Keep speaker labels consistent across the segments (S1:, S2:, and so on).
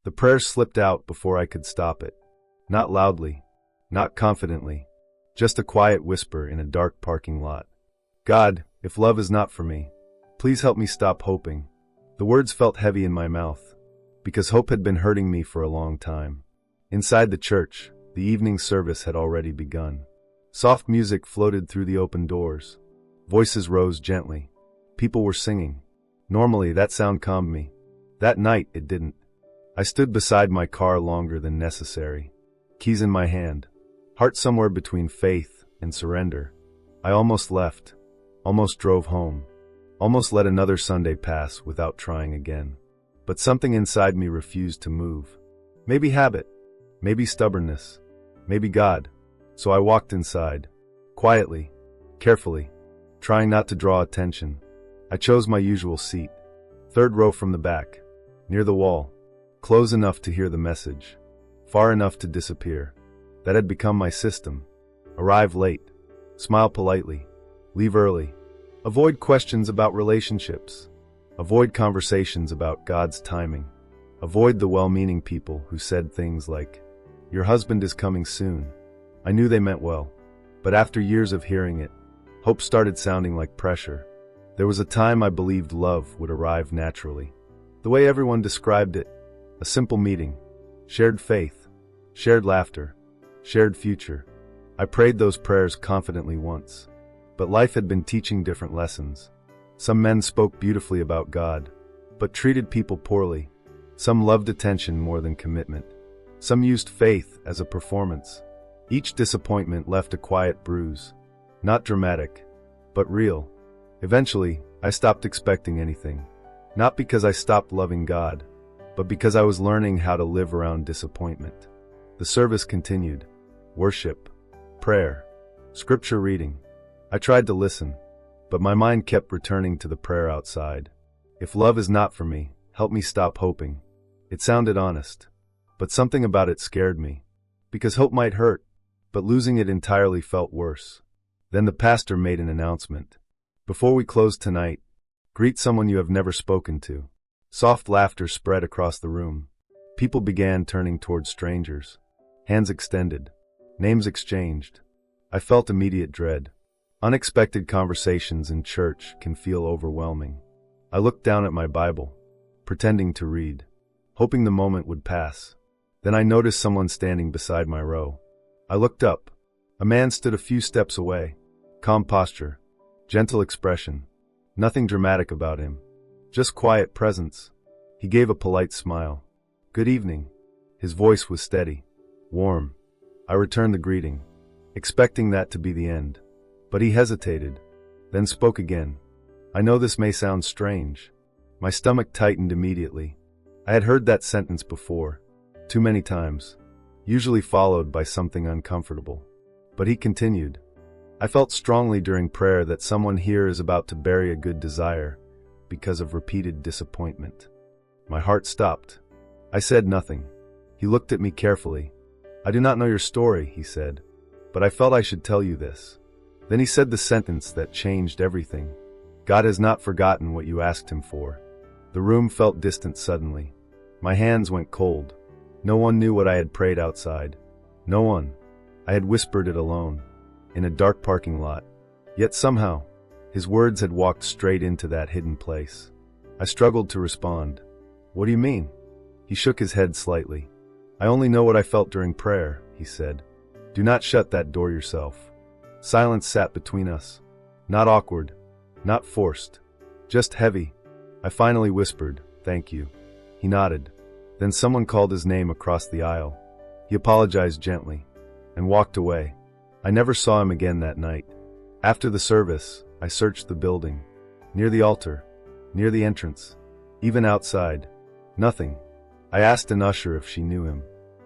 S1: The prayer slipped out before I could stop it. Not loudly, not confidently, just a quiet whisper in a dark parking lot. God, if love is not for me, please help me stop hoping. The words felt heavy in my mouth, because hope had been hurting me for a long time. Inside the church, the evening service had already begun. Soft music floated through the open doors. Voices rose gently. People were singing. Normally, that sound calmed me. That night, it didn't. I stood beside my car longer than necessary. Keys in my hand. Heart somewhere between faith and surrender. I almost left. Almost drove home. Almost let another Sunday pass without trying again. But something inside me refused to move. Maybe habit. Maybe stubbornness. Maybe God. So I walked inside. Quietly. Carefully. Trying not to draw attention. I chose my usual seat. Third row from the back. Near the wall. Close enough to hear the message. Far enough to disappear. That had become my system. Arrive late. Smile politely. Leave early. Avoid questions about relationships. Avoid conversations about God's timing. Avoid the well-meaning people who said things like, "Your husband is coming soon." I knew they meant well. But after years of hearing it, hope started sounding like pressure. There was a time I believed love would arrive naturally. The way everyone described it. A simple meeting. Shared faith. Shared laughter. Shared future. I prayed those prayers confidently once. But life had been teaching different lessons. Some men spoke beautifully about God, but treated people poorly. Some loved attention more than commitment. Some used faith as a performance. Each disappointment left a quiet bruise. Not dramatic, but real. Eventually, I stopped expecting anything. Not because I stopped loving God, but because I was learning how to live around disappointment. The service continued. Worship, prayer, scripture reading. I tried to listen, but my mind kept returning to the prayer outside. If love is not for me, help me stop hoping. It sounded honest, but something about it scared me. Because hope might hurt, but losing it entirely felt worse. Then the pastor made an announcement. Before we close tonight, greet someone you have never spoken to. Soft laughter spread across the room. People began turning toward strangers. Hands extended. Names exchanged. I felt immediate dread. Unexpected conversations in church can feel overwhelming. I looked down at my Bible, pretending to read, hoping the moment would pass. Then I noticed someone standing beside my row. I looked up. A man stood a few steps away. Calm posture, gentle expression. Nothing dramatic about him. Just quiet presence. He gave a polite smile. "Good evening." His voice was steady, warm. I returned the greeting, expecting that to be the end. But he hesitated, then spoke again. I know this may sound strange. My stomach tightened immediately. I had heard that sentence before, too many times, usually followed by something uncomfortable. But he continued. I felt strongly during prayer that someone here is about to bury a good desire because of repeated disappointment. My heart stopped. I said nothing. He looked at me carefully. I do not know your story, he said, but I felt I should tell you this. Then he said the sentence that changed everything. God has not forgotten what you asked him for. The room felt distant suddenly. My hands went cold. No one knew what I had prayed outside. No one. I had whispered it alone, in a dark parking lot. Yet somehow, his words had walked straight into that hidden place. I struggled to respond. What do you mean? He shook his head slightly. I only know what I felt during prayer, he said. Do not shut that door yourself. Silence sat between us. Not awkward, not forced, just heavy. I finally whispered, "Thank you." He nodded. Then someone called his name across the aisle. He apologized gently and walked away. I never saw him again that night. After the service, I searched the building. Near the altar, near the entrance, even outside. Nothing. I asked an usher if she knew him.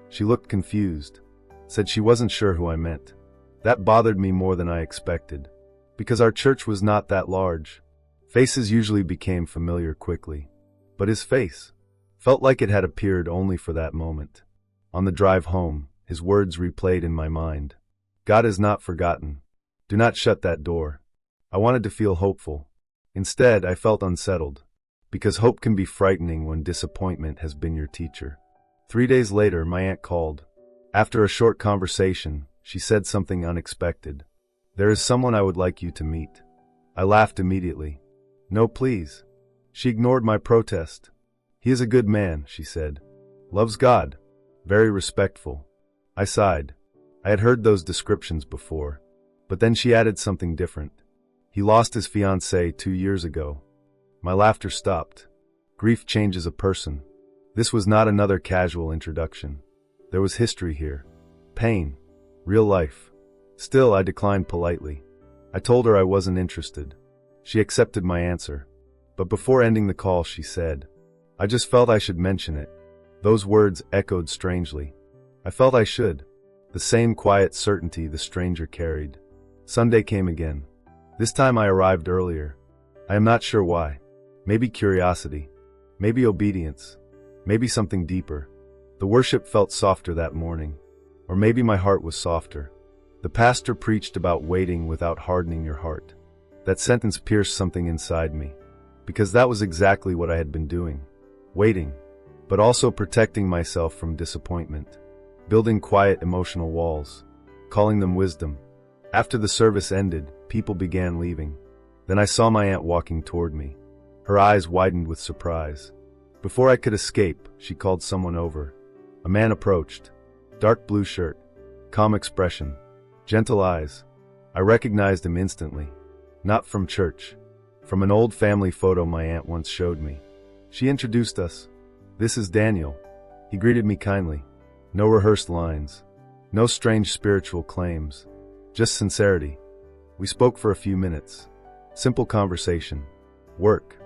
S1: She looked confused, said she wasn't sure who I meant. That bothered me more than I expected, because our church was not that large. Faces usually became familiar quickly, but his face felt like it had appeared only for that moment. On the drive home, his words replayed in my mind. God is not forgotten. Do not shut that door. I wanted to feel hopeful. Instead, I felt unsettled, because hope can be frightening when disappointment has been your teacher. 3 days later, my aunt called. After a short conversation, she said something unexpected. "There is someone I would like you to meet." I laughed immediately. "No, please." She ignored my protest. "He is a good man," she said. "Loves God. Very respectful." I sighed. I had heard those descriptions before. But then she added something different. "He lost his fiancée 2 years ago." My laughter stopped. Grief changes a person. This was not another casual introduction. There was history here. Pain. Real life. Still, I declined politely. I told her I wasn't interested. She accepted my answer. But before ending the call, she said, "I just felt I should mention it." Those words echoed strangely. I felt I should. The same quiet certainty the stranger carried. Sunday came again. This time I arrived earlier. I am not sure why. Maybe curiosity. Maybe obedience. Maybe something deeper. The worship felt softer that morning. Or maybe my heart was softer. The pastor preached about waiting without hardening your heart. That sentence pierced something inside me. Because that was exactly what I had been doing. Waiting. But also protecting myself from disappointment. Building quiet emotional walls. Calling them wisdom. After the service ended, people began leaving. Then I saw my aunt walking toward me. Her eyes widened with surprise. Before I could escape, she called someone over. A man approached. Dark blue shirt. Calm expression. Gentle eyes. I recognized him instantly. Not from church. From an old family photo my aunt once showed me. She introduced us. "This is Daniel." He greeted me kindly. No rehearsed lines. No strange spiritual claims. Just sincerity. We spoke for a few minutes. Simple conversation. Work.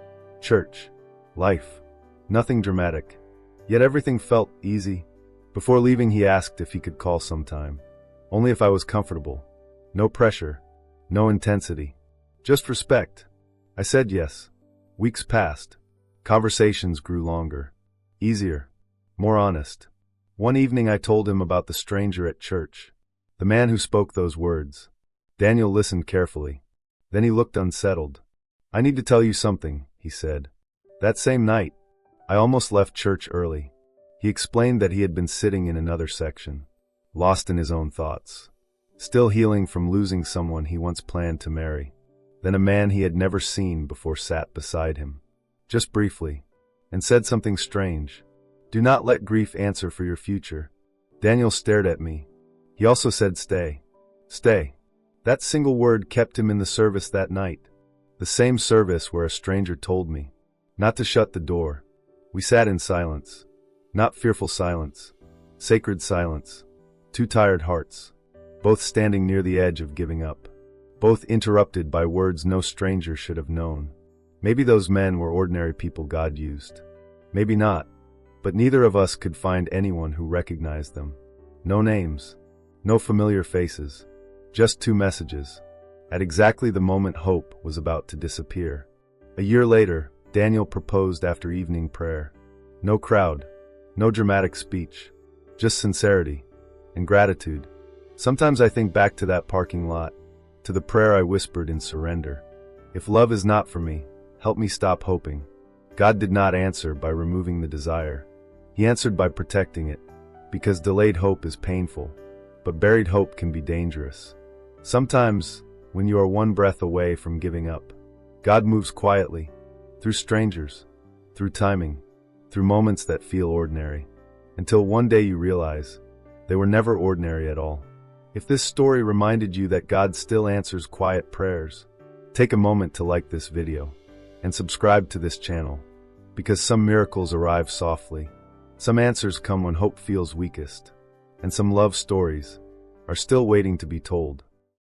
S1: Church. Life. Nothing dramatic. Yet everything felt easy. Before leaving, he asked if he could call sometime. Only if I was comfortable. No pressure. No intensity. Just respect. I said yes. Weeks passed. Conversations grew longer. Easier. More honest. One evening I told him about the stranger at church. The man who spoke those words. Daniel listened carefully. Then he looked unsettled. "I need to tell you something," he said. That same night, I almost left church early. He explained that he had been sitting in another section, lost in his own thoughts, still healing from losing someone he once planned to marry. Then a man he had never seen before sat beside him, just briefly, and said something strange. "Do not let grief answer for your future." Daniel stared at me. He also said, "Stay. Stay." That single word kept him in the service that night. The same service where a stranger told me not to shut the door. We sat in silence. Not fearful silence. Sacred silence. Two tired hearts. Both standing near the edge of giving up. Both interrupted by words no stranger should have known. Maybe those men were ordinary people God used. Maybe not. But neither of us could find anyone who recognized them. No names. No familiar faces. Just two messages. At exactly the moment hope was about to disappear. A year later, Daniel proposed after evening prayer. No crowd. No dramatic speech. Just sincerity. And gratitude. Sometimes I think back to that parking lot. To the prayer I whispered in surrender. If love is not for me, help me stop hoping. God did not answer by removing the desire. He answered by protecting it. Because delayed hope is painful. But buried hope can be dangerous. Sometimes, when you are one breath away from giving up, God moves quietly, through strangers, through timing, through moments that feel ordinary, until one day you realize they were never ordinary at all. If this story reminded you that God still answers quiet prayers, take a moment to like this video and subscribe to this channel, because some miracles arrive softly, some answers come when hope feels weakest, and some love stories are still waiting to be told.